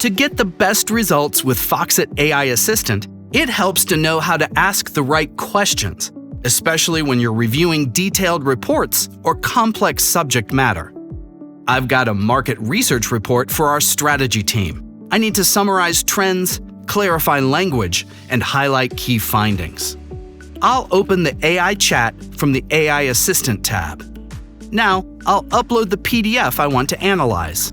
To get the best results with Foxit AI Assistant, it helps to know how to ask the right questions, especially when you're reviewing detailed reports or complex subject matter. I've got a market research report for our strategy team. I need to summarize trends, clarify language, and highlight key findings. I'll open the AI chat from the AI Assistant tab. Now, I'll upload the PDF I want to analyze.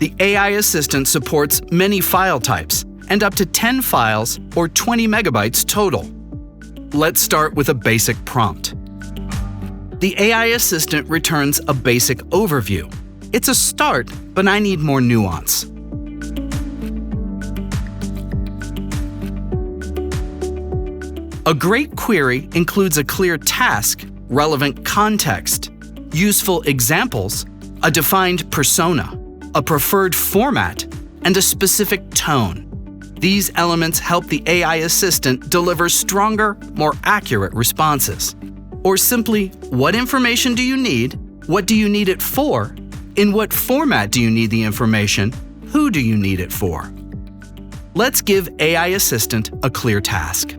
The AI Assistant supports many file types and up to 10 files or 20 megabytes total. Let's start with a basic prompt. The AI Assistant returns a basic overview. It's a start, but I need more nuance. A great query includes a clear task, relevant context, useful examples, a defined persona, a preferred format, and a specific tone. These elements help the AI Assistant deliver stronger, more accurate responses. Or simply, what information do you need? What do you need it for? In what format do you need the information? Who do you need it for? Let's give AI Assistant a clear task.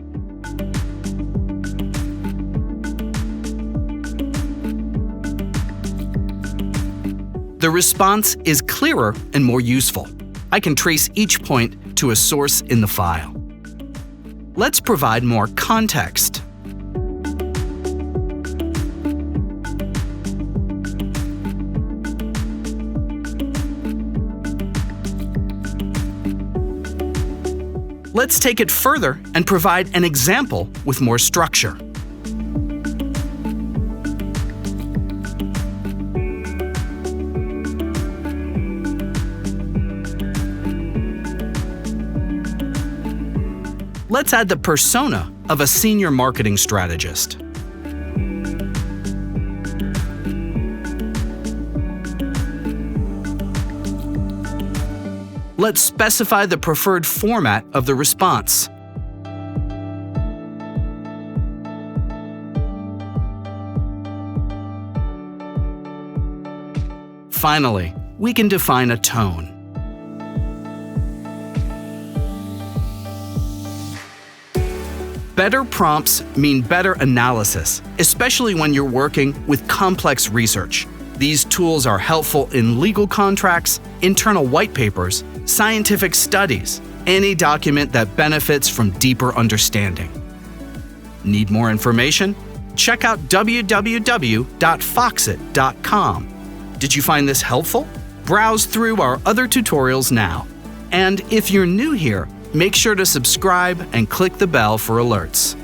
The response is clearer and more useful. I can trace each point to a source in the file. Let's provide more context. Let's take it further and provide an example with more structure. Let's add the persona of a senior marketing strategist. Let's specify the preferred format of the response. Finally, we can define a tone. Better prompts mean better analysis, especially when you're working with complex research. These tools are helpful in legal contracts, internal white papers, scientific studies, any document that benefits from deeper understanding. Need more information? Check out www.foxit.com. Did you find this helpful? Browse through our other tutorials now. And if you're new here, make sure to subscribe and click the bell for alerts.